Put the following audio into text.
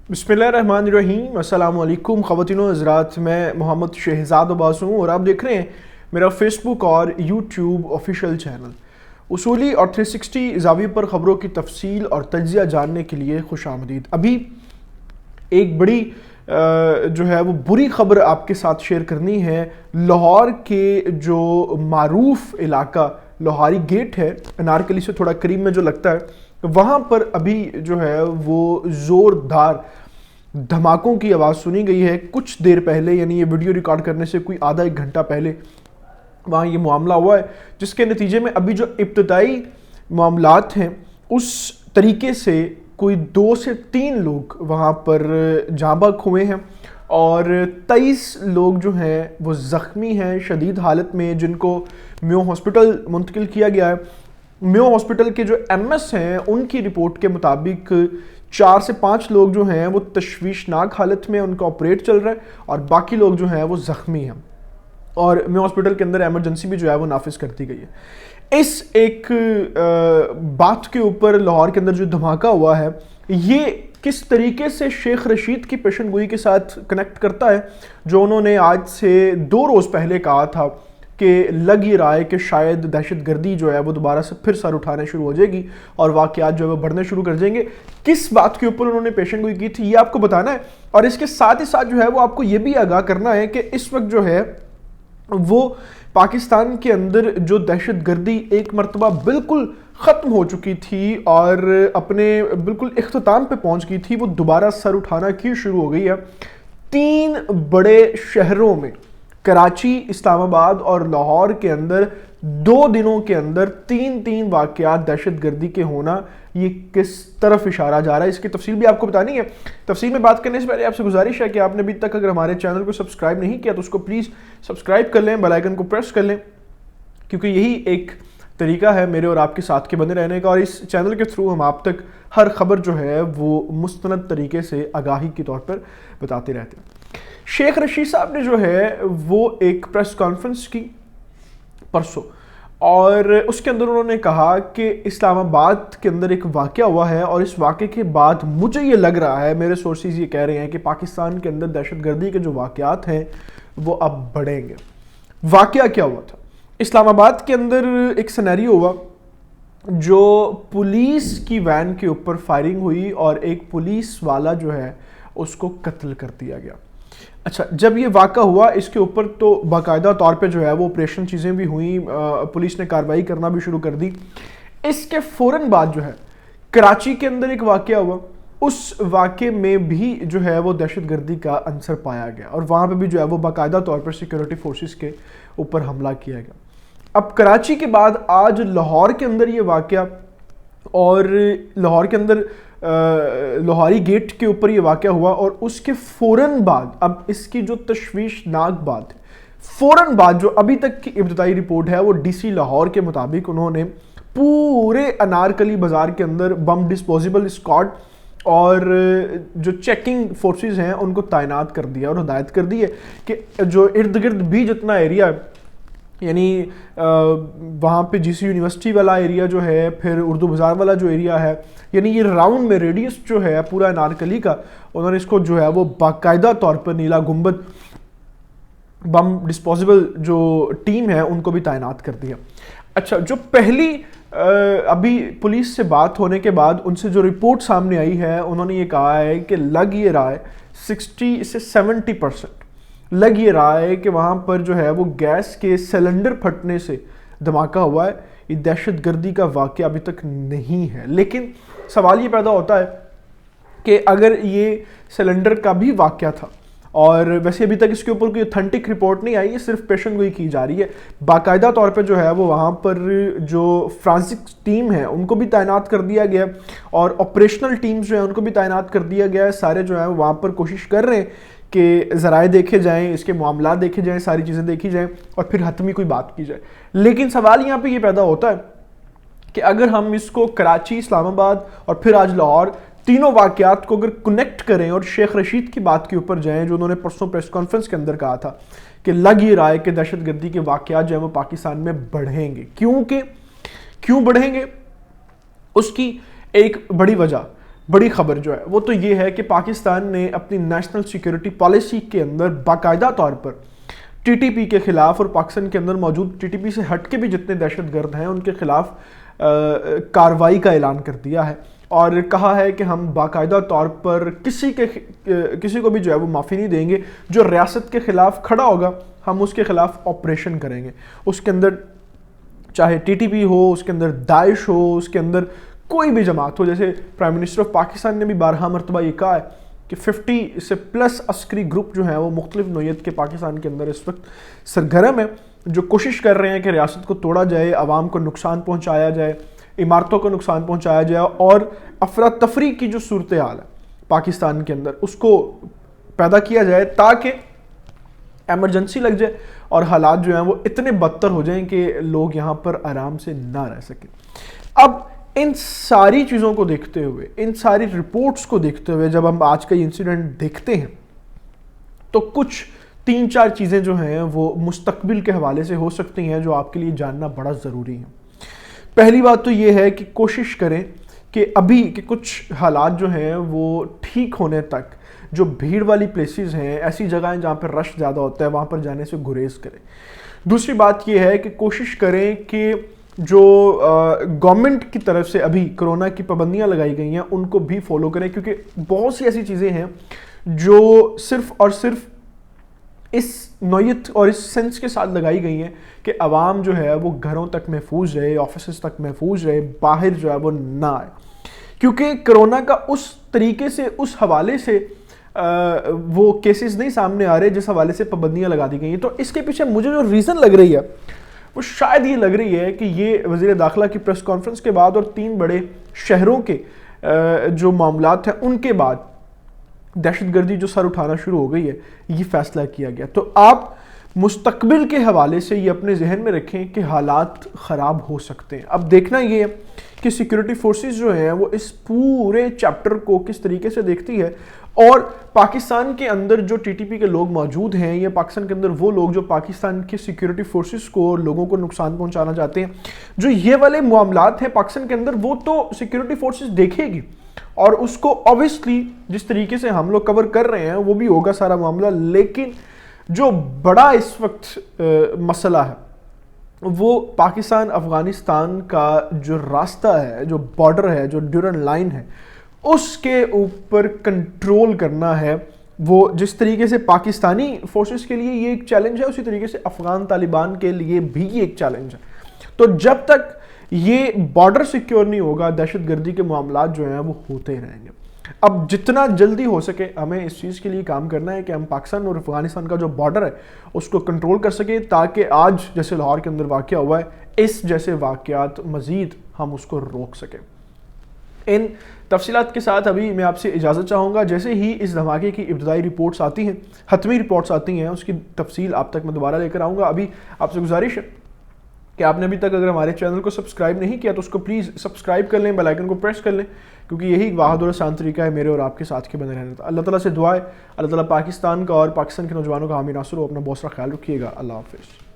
बिस्मिल्लाहिर्रहमानिर्रहीम। अस्सलाम वालेकुम ख़वातीन व हज़रात, मैं मोहम्मद शहजाद अब्बास हूँ और आप देख रहे हैं मेरा फेसबुक और यूट्यूब ऑफिशियल चैनल। उसूली और 360 ज़ाविये पर ख़बरों की तफसील और तज्ज़िया जानने के लिए खुश आमदीद। अभी एक बड़ी जो है वो बुरी ख़बर आपके साथ शेयर करनी है। लाहौर के जो मारूफ इलाका लोहारी गेट है, अनारकली से थोड़ा करीब में जो लगता है, वहाँ पर अभी जो है वो ज़ोरदार धमाकों की आवाज़ सुनी गई है। कुछ देर पहले, यानी ये वीडियो रिकॉर्ड करने से कोई आधा एक घंटा पहले वहाँ ये मामला हुआ है, जिसके नतीजे में अभी जो इब्तदाई मामलात हैं उस तरीके से कोई 2 से 3 लोग वहाँ पर जाँ बहक हुए हैं और 23 लोग जो हैं वो ज़ख्मी हैं शदीद हालत में, जिनको मेयो हॉस्पिटल मुंतकिल किया गया है। मेयो हॉस्पिटल के जो एमएस हैं उनकी रिपोर्ट के मुताबिक 4 से 5 लोग जो हैं वो तशवीशनाक हालत में, उनका ऑपरेट चल रहा है और बाकी लोग जो हैं वो ज़ख्मी हैं और मेयो हॉस्पिटल के अंदर एमरजेंसी भी जो है वो नाफिज कर दी गई है। इस एक बात के ऊपर लाहौर के अंदर जो धमाका हुआ है, ये किस तरीके से शेख रशीद की पेशन गोई के साथ कनेक्ट करता है, जो उन्होंने आज से 2 रोज़ पहले कहा था कि लग ही रहा है कि शायद दहशत गर्दी जो है वो दोबारा से फिर सर उठाने शुरू हो जाएगी और वाक़यात जो है वो बढ़ने शुरू कर जाएंगे। किस बात के ऊपर उन्होंने पेशन गोई की थी ये आपको बताना है और इसके साथ ही साथ जो है वो आपको ये भी आगाह करना है कि इस वक्त जो है वो पाकिस्तान के अंदर जो दहशत गर्दी एक मरतबा बिल्कुल ख़त्म हो चुकी थी और अपने बिल्कुल इख्तिताम पे पहुंच गई थी, वो दोबारा सर उठाना क्यों शुरू हो गई है। 3 बड़े शहरों में, कराची, इस्लामाबाद और लाहौर के अंदर 2 दिनों के अंदर 3 वाक़यात दहशत गर्दी के होना, ये किस तरफ इशारा जा रहा है, इसकी तफसील भी आपको बतानी है। तफसील में बात करने से पहले आपसे गुजारिश है कि आपने अभी तक अगर हमारे चैनल को सब्सक्राइब नहीं किया तो उसको प्लीज़ सब्सक्राइब कर लें, बेल आइकन को प्रेस कर लें, क्योंकि यही एक तरीका है मेरे और आपके साथ के बने रहने का और इस चैनल के थ्रू हम आप तक हर खबर जो है वो मुस्तनद तरीके से आगाही के तौर पर बताते रहते हैं। शेख रशीद साहब ने जो है वो एक प्रेस कॉन्फ्रेंस की परसों और उसके अंदर उन्होंने कहा कि इस्लामाबाद के अंदर एक वाक़या हुआ है और इस वाक़े के बाद मुझे ये लग रहा है, मेरे सोर्सेज ये कह रहे हैं कि पाकिस्तान के अंदर दहशतगर्दी के जो वाक़यात हैं वो अब बढ़ेंगे। वाक़या क्या हुआ था? इस्लामाबाद के अंदर एक सिनेरियो हुआ जो पुलिस की वैन के ऊपर फायरिंग हुई और एक पुलिस वाला जो है उसको कत्ल कर दिया गया। अच्छा, जब ये वाक़ा हुआ इसके ऊपर तो बाकायदा तौर पे जो है वो ऑपरेशन चीज़ें भी हुई, पुलिस ने कार्रवाई करना भी शुरू कर दी। इसके फ़ौरन बाद जो है कराची के अंदर एक वाक़या हुआ, उस वाक़े में भी जो है वो दहशतगर्दी का अंसर पाया गया और वहाँ पे भी जो है वो बाकायदा तौर पर सिक्योरिटी फोर्सेस के ऊपर हमला किया गया। अब कराची के बाद आज लाहौर के अंदर ये वाक़या और लाहौर के अंदर लोहारी गेट के ऊपर ये वाक़या हुआ और उसके फ़ौरन बाद, अब इसकी जो तशवीशनाक बात है, फ़ौरन बाद जो अभी तक की इब्तदाई रिपोर्ट है वो डीसी लाहौर के मुताबिक उन्होंने पूरे अनारकली बाज़ार के अंदर बम डिस्पोजेबल स्क्वाड और जो चेकिंग फोर्सेस हैं उनको तैनात कर दिया और हिदायत कर दी है कि जो इर्द गिर्द भी जितना एरिया है, यानी वहाँ पे जीसी यूनिवर्सिटी वाला एरिया जो है, फिर उर्दू बाज़ार वाला जो एरिया है, यानी ये राउंड में रेडियस जो है पूरा अनारकली का, उन्होंने इसको जो है वो बाकायदा तौर पर नीला गुंबद बम डिस्पोजेबल जो टीम है उनको भी तैनात कर दिया। अच्छा, जो पहली अभी पुलिस से बात होने के बाद उनसे जो रिपोर्ट सामने आई है, उन्होंने ये कहा है कि लग ये रहा है 60 से 70% लग ये रहा है कि वहाँ पर जो है वो गैस के सिलेंडर फटने से धमाका हुआ है। ये दहशत गर्दी का वाक़या अभी तक नहीं है, लेकिन सवाल ये पैदा होता है कि अगर ये सिलेंडर का भी वाक़या था, और वैसे अभी तक इसके ऊपर कोई ऑथेंटिक रिपोर्ट नहीं आई, ये सिर्फ पेशन गोई की जा रही है। बाकायदा तौर पे जो है वो वहाँ पर जो फ्रांसिक टीम है उनको भी तैनात कर दिया गया और ऑपरेशनल टीम्स जो है उनको भी तैनात कर दिया गया है। सारे जो है वहाँ पर कोशिश कर रहे हैं कि ज़राए देखे जाएं, इसके मामला देखे जाएं, सारी चीज़ें देखी जाएं और फिर हतमी कोई बात की जाए। लेकिन सवाल यहाँ पे ये पैदा होता है कि अगर हम इसको कराची, इस्लामाबाद और फिर आज लाहौर, तीनों वाक़यात को अगर कनेक्ट करें और शेख रशीद की बात के ऊपर जाएं, जो उन्होंने परसों प्रेस कॉन्फ्रेंस के अंदर कहा था कि लग ये रहा है कि दहशतगर्दी के वाक़यात जो है वो पाकिस्तान में बढ़ेंगे। क्यों बढ़ेंगे? उसकी एक बड़ी वजह, بڑی خبر جو ہے وہ تو یہ ہے کہ پاکستان نے اپنی نیشنل سیکیورٹی پالیسی کے اندر باقاعدہ طور پر ٹی ٹی پی کے خلاف اور پاکستان کے اندر موجود ٹی ٹی پی سے ہٹ کے بھی جتنے دہشت گرد ہیں ان کے خلاف کارروائی کا اعلان کر دیا ہے، اور کہا ہے کہ ہم باقاعدہ طور پر کسی کو بھی جو ہے وہ معافی نہیں دیں گے، جو ریاست کے خلاف کھڑا ہوگا ہم اس کے خلاف آپریشن کریں گے، اس کے اندر چاہے ٹی ٹی پی ہو، اس کے اندر داعش ہو، اس کے اندر کوئی بھی جماعت ہو۔ جیسے پرائم منسٹر آف پاکستان نے بھی بارہا مرتبہ یہ کہا ہے کہ 50 سے پلس عسکری گروپ جو ہیں وہ مختلف نوعیت کے پاکستان کے اندر اس وقت سرگرم ہیں، جو کوشش کر رہے ہیں کہ ریاست کو توڑا جائے، عوام کو نقصان پہنچایا جائے، عمارتوں کو نقصان پہنچایا جائے، اور افراتفری کی جو صورتحال ہے پاکستان کے اندر اس کو پیدا کیا جائے تاکہ ایمرجنسی لگ جائے اور حالات جو ہیں وہ اتنے بدتر ہو جائیں کہ لوگ یہاں پر آرام سے نہ رہ سکیں۔ اب ان ساری چیزوں کو دیکھتے ہوئے، ان ساری رپورٹس کو دیکھتے ہوئے جب ہم آج کا یہ انسیڈنٹ دیکھتے ہیں تو کچھ 3-4 چیزیں جو ہیں وہ مستقبل کے حوالے سے ہو سکتی ہیں جو آپ کے لیے جاننا بڑا ضروری ہے۔ پہلی بات تو یہ ہے کہ کوشش کریں کہ ابھی کے کچھ حالات جو ہیں وہ ٹھیک ہونے تک جو بھیڑ والی پلیسز ہیں، ایسی جگہیں جہاں پر رش زیادہ ہوتا ہے، وہاں پر جانے سے گریز کریں۔ دوسری بات یہ ہے کہ کوشش کریں کہ جو گورنمنٹ کی طرف سے ابھی کرونا کی پابندیاں لگائی گئی ہیں ان کو بھی فالو کریں، کیونکہ بہت سی ایسی چیزیں ہیں جو صرف اور صرف اس نوعیت اور اس سینس کے ساتھ لگائی گئی ہیں کہ عوام جو ہے وہ گھروں تک محفوظ رہے، آفیسز تک محفوظ رہے، باہر جو ہے وہ نہ آئے، کیونکہ کرونا کا اس طریقے سے، اس حوالے سے وہ کیسز نہیں سامنے آ رہے جس حوالے سے پابندیاں لگا دی گئی ہیں۔ تو اس کے پیچھے مجھے جو ریزن لگ رہی ہے وہ شاید یہ لگ رہی ہے کہ یہ وزیر داخلہ کی پریس کانفرنس کے بعد اور 3 بڑے شہروں کے جو معاملات ہیں ان کے بعد دہشت گردی جو سر اٹھانا شروع ہو گئی ہے، یہ فیصلہ کیا گیا۔ تو آپ مستقبل کے حوالے سے یہ اپنے ذہن میں رکھیں کہ حالات خراب ہو سکتے ہیں۔ اب دیکھنا یہ ہے کہ سیکیورٹی فورسز جو ہیں وہ اس پورے چیپٹر کو کس طریقے سے دیکھتی ہے، اور پاکستان کے اندر جو ٹی ٹی پی کے لوگ موجود ہیں یا پاکستان کے اندر وہ لوگ جو پاکستان کے سیکیورٹی فورسز کو، لوگوں کو نقصان پہنچانا چاہتے ہیں، جو یہ والے معاملات ہیں پاکستان کے اندر، وہ تو سیکیورٹی فورسز دیکھے گی، اور اس کو obviously جس طریقے سے ہم لوگ کور کر رہے ہیں وہ بھی ہوگا سارا معاملہ۔ لیکن جو بڑا اس وقت مسئلہ ہے وہ پاکستان افغانستان کا جو راستہ ہے، جو بارڈر ہے، جو ڈیورنڈ لائن ہے، اس کے اوپر کنٹرول کرنا ہے۔ وہ جس طریقے سے پاکستانی فورسز کے لیے یہ ایک چیلنج ہے، اسی طریقے سے افغان طالبان کے لیے بھی یہ ایک چیلنج ہے۔ تو جب تک یہ بارڈر سیکیور نہیں ہوگا، دہشت گردی کے معاملات جو ہیں وہ ہوتے رہیں گے۔ اب جتنا جلدی ہو سکے ہمیں اس چیز کے لیے کام کرنا ہے کہ ہم پاکستان اور افغانستان کا جو بارڈر ہے اس کو کنٹرول کر سکیں، تاکہ آج جیسے لاہور کے اندر واقعہ ہوا ہے اس جیسے واقعات مزید ہم اس کو روک سکیں۔ ان تفصیلات کے ساتھ ابھی میں آپ سے اجازت چاہوں گا، جیسے ہی اس دھماکے کی ابتدائی رپورٹس آتی ہیں، حتمی رپورٹس آتی ہیں، اس کی تفصیل آپ تک میں دوبارہ لے کر آؤں گا۔ ابھی آپ سے گزارش ہے کہ آپ نے ابھی تک اگر ہمارے چینل کو سبسکرائب نہیں کیا تو اس کو پلیز سبسکرائب کر لیں، بیل آئیکن کو پریس کر لیں، کیونکہ یہی واحد اور آسان طریقہ ہے میرے اور آپ کے ساتھ کے بنے رہنے کا۔ اللہ تعالیٰ سے دعا ہے اللہ تعالیٰ پاکستان کا اور پاکستان کے نوجوانوں کا حامی ناصر ہو۔ اپنا بہت سارا خیال رکھیے گا۔ اللہ حافظ۔